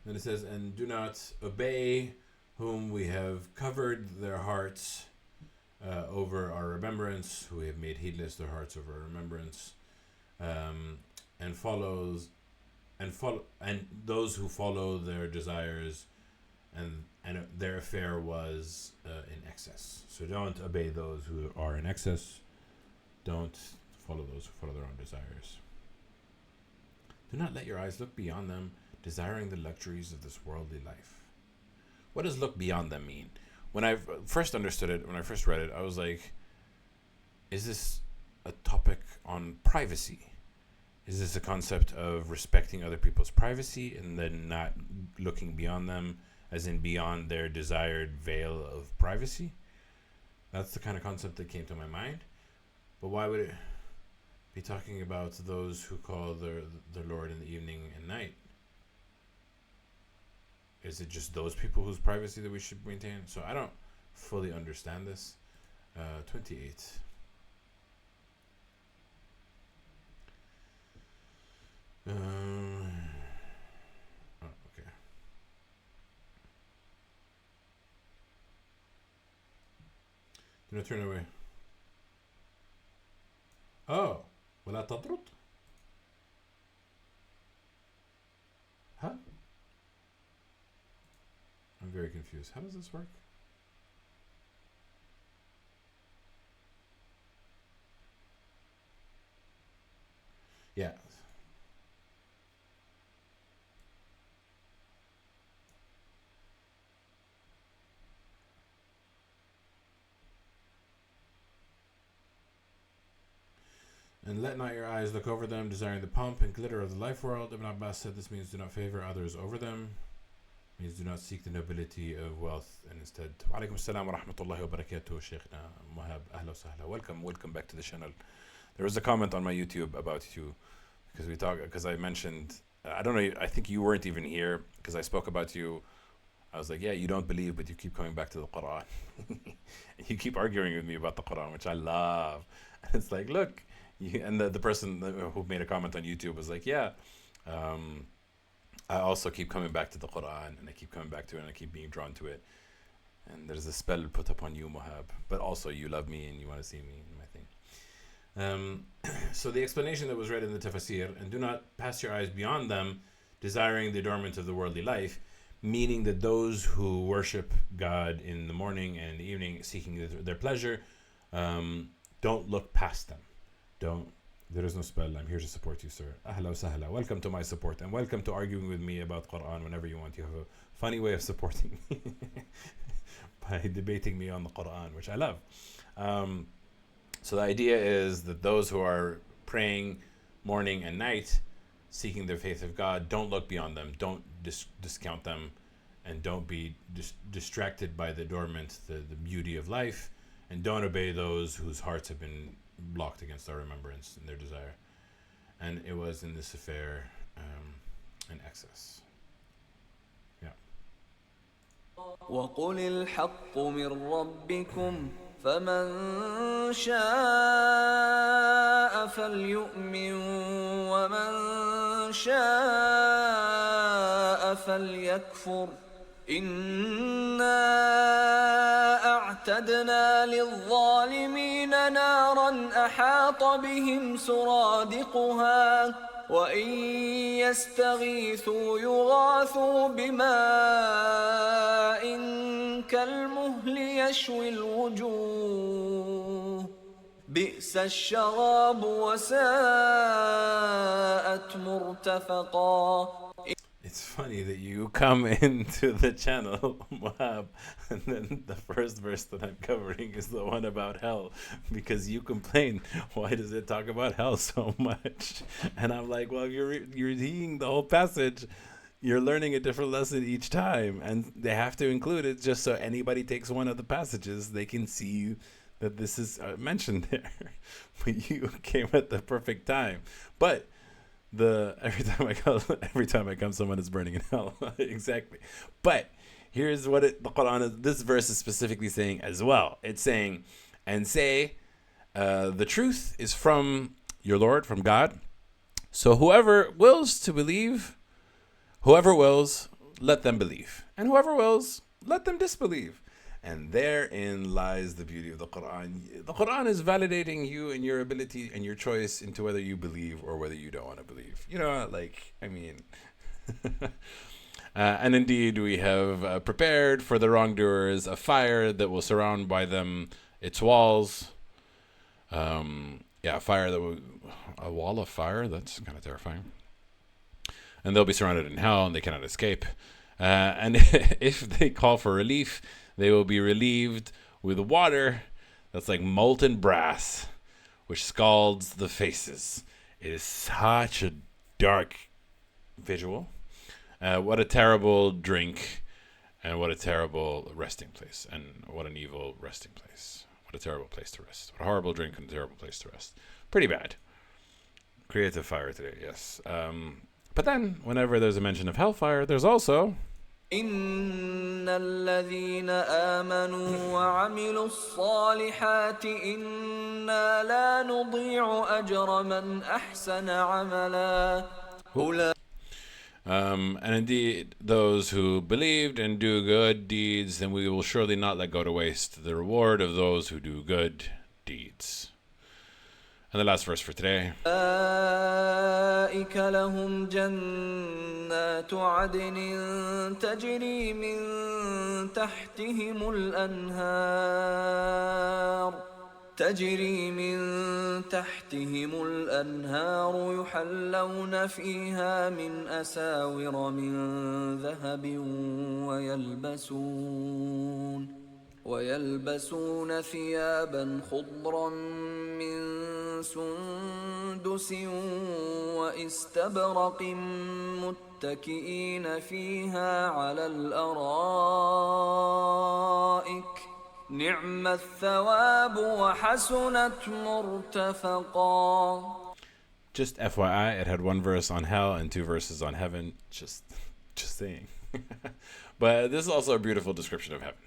A: then it says, and do not obey whom we have covered their hearts over our remembrance, who we have made heedless their hearts over our remembrance, and those who follow their desires, and their affair was in excess. So don't obey those who are in excess. Don't follow those who follow their own desires. Do not let your eyes look beyond them, desiring the luxuries of this worldly life. What does look beyond them mean? When I first understood it, when I first read it, I was like, is this a topic on privacy? Is this a concept of respecting other people's privacy and then not looking beyond them, as in beyond their desired veil of privacy? That's the kind of concept that came to my mind. But why would it be talking about those who call their Lord in the evening and night? Is it just those people whose privacy that we should maintain? So I don't fully understand this. 28. Okay. Do not turn away. Oh, ولا تطرد? Huh? I'm very confused. How does this work? Yeah. And let not your eyes look over them, desiring the pomp and glitter of the life world. Ibn Abbas said this means do not favor others over them. Means do not seek the nobility of wealth, and instead. عليكم السلام ورحمة الله وبركاته شيخنا مهاب أهلا وسهلا. Welcome back to the channel. There was a comment on my YouTube about you because I mentioned, I don't know, I think you weren't even here because I spoke about you. I was like, yeah, you don't believe, but you keep coming back to the Quran. You keep arguing with me about the Quran, which I love. And it's like, look, And the person who made a comment on YouTube was like, yeah, I also keep coming back to the Quran, and I keep coming back to it, and I keep being drawn to it. And there's a spell put upon you, Mohab, but also you love me and you want to see me in my thing. So the explanation that was read in the tafsir, and do not pass your eyes beyond them, desiring the adornment of the worldly life, meaning that those who worship God in the morning and in the evening, seeking their pleasure, don't look past them. There is no spell. I'm here to support you, sir. Ahla wa sahla. Welcome to my support, and welcome to arguing with me about Quran whenever you want. You have a funny way of supporting me by debating me on the Quran, which I love. So the idea is that those who are praying morning and night, seeking the faith of God, don't look beyond them. Don't discount them, and don't be distracted by the adornment, the beauty of life, and don't obey those whose hearts have been blocked against our remembrance and their desire. And it was in this affair in excess. Yeah.
B: وقل الحق من ربكم فمن شاء فليؤمن ومن شاء فليكفر إنا أعتدنا للظالمين نارا أحاط بهم سرادقها وإن يستغيثوا يغاثوا بماء كالمهل يشوي الوجوه بئس الشراب وساءت مرتفقا.
A: It's funny that you come into the channel, Mohab, and then the first verse that I'm covering is the one about hell, because you complain, why does it talk about hell so much? And I'm like, well, you're reading the whole passage, you're learning a different lesson each time, and they have to include it just so anybody takes one of the passages, they can see that this is mentioned there. But you came at the perfect time. But every time I come, someone is burning in hell. Exactly. But here's what the Quran is. This verse is specifically saying as well. It's saying, and say, the truth is from your Lord, from God. So whoever wills to believe, whoever wills, let them believe, and whoever wills, let them disbelieve. And therein lies the beauty of the Quran. The Quran is validating you and your ability and your choice into whether you believe or whether you don't want to believe. And indeed, we have prepared for the wrongdoers a fire that will surround by them its walls. A wall of fire. That's kind of terrifying. And they'll be surrounded in hell, and they cannot escape. And if they call for relief, they will be relieved with water that's like molten brass, which scalds the faces. It is such a dark visual. What a terrible drink, and what a terrible resting place, and what an evil resting place. What a terrible place to rest. What a horrible drink and a terrible place to rest. Pretty bad. Creative fire today, yes. But then, whenever there's a mention of hellfire, there's also
B: إن الذين آمنوا وعملوا الصالحات إنا لا نضيع أجر من أحسن عملا.
A: And indeed, those who believed and do good deeds, then we will surely not let go to waste the reward of those who do good deeds. And the last verse for today.
B: أولئك لهم جنات عدن تجري من تحتهم الأنهار يحلون فيها من أساور من ذهب ويلبسون ثيابا خضرا من سندس واستبرق متكئين فيها على الأرائك نعم الثواب وحسنت مرتفقا.
A: Just FYI, it had one verse on hell and two verses on heaven. Just saying. But this is also a beautiful description of heaven.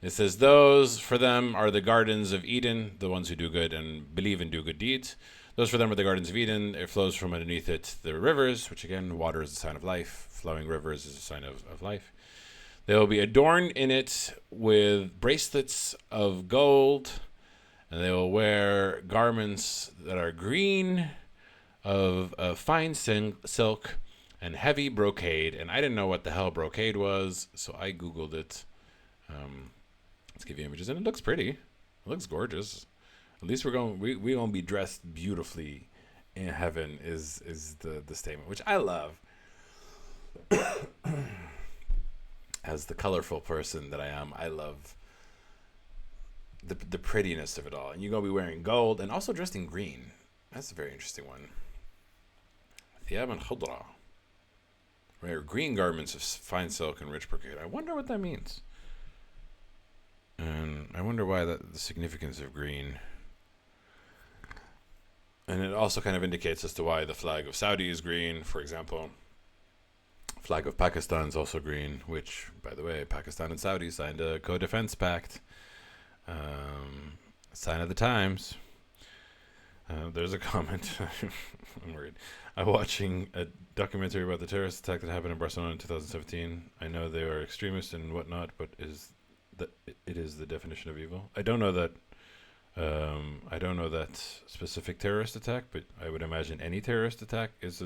A: It says, those for them are the gardens of Eden, the ones who do good and believe and do good deeds. Those for them are the gardens of Eden. It flows from underneath it the rivers, which again, water is a sign of life. Flowing rivers is a sign of life. They will be adorned in it with bracelets of gold, and they will wear garments that are green, of fine silk, and heavy brocade. And I didn't know what the hell brocade was, so I Googled it. Let's give you images, and it looks pretty. It looks gorgeous. At least we're gonna be dressed beautifully in heaven. Is the statement, which I love. As the colorful person that I am, I love the prettiness of it all. And you're gonna be wearing gold and also dressed in green. That's a very interesting one. Thiyab khudra. Wear green garments of fine silk and rich brocade. I wonder what that means. And I wonder why the significance of green. And it also kind of indicates as to why the flag of Saudi is green, for example. Flag of Pakistan is also green, which, by the way, Pakistan and Saudi signed a co-defense pact. Sign of the times. There's a comment. I'm worried. I'm watching a documentary about the terrorist attack that happened in Barcelona in 2017. I know they are extremists and whatnot, but it is the definition of evil. I don't know that. I don't know that specific terrorist attack, but I would imagine any terrorist attack is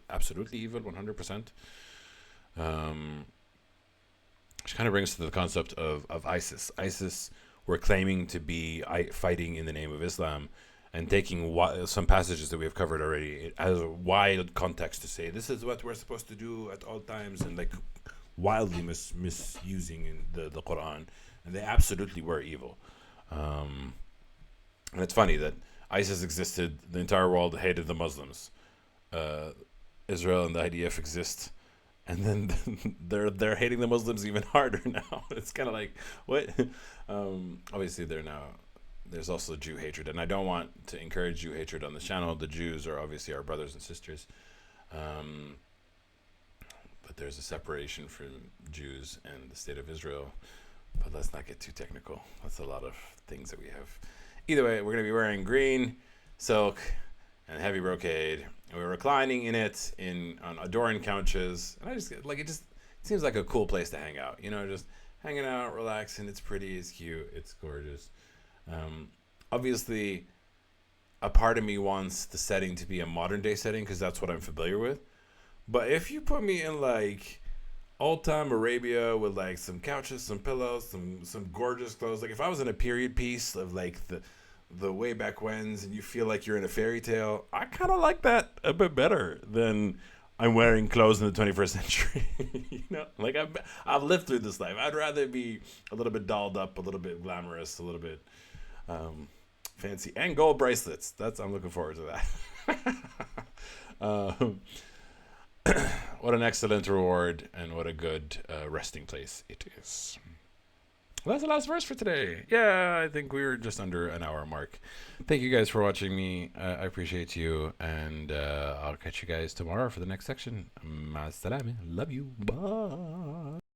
A: absolutely evil, 100%. Which kind of brings to the concept of ISIS. ISIS were claiming to be fighting in the name of Islam, and taking some passages that we have covered already. It has a wide context to say this is what we're supposed to do at all times, and like wildly misusing in the Quran, and they absolutely were evil. And it's funny that ISIS existed, the entire world hated the Muslims. Israel and the IDF exist, and then they're hating the Muslims even harder now. It's kind of like, what? Obviously, there's also Jew hatred, and I don't want to encourage Jew hatred on the channel. The Jews are obviously our brothers and sisters. But there's a separation from Jews and the state of Israel. But let's not get too technical. That's a lot of things that we have. Either way, we're going to be wearing green silk and heavy brocade, and we're reclining in it on adorned couches. And I just like it. Just seems like a cool place to hang out. Just hanging out, relaxing. It's pretty. It's cute. It's gorgeous. Obviously, a part of me wants the setting to be a modern day setting because that's what I'm familiar with. But if you put me in like old time Arabia with like some couches, some pillows, some gorgeous clothes, like if I was in a period piece of like the way back whens, and you feel like you're in a fairy tale, I kind of like that a bit better than I'm wearing clothes in the 21st century. Like I've lived through this life. I'd rather be a little bit dolled up, a little bit glamorous, a little bit fancy, and gold bracelets. I'm looking forward to that. What an excellent reward, and what a good resting place it is. Well, that's the last verse for today. Yeah, I think we were just under an hour mark. Thank you guys for watching me. I appreciate you, and I'll catch you guys tomorrow for the next section. Ma salame. Love you. Bye.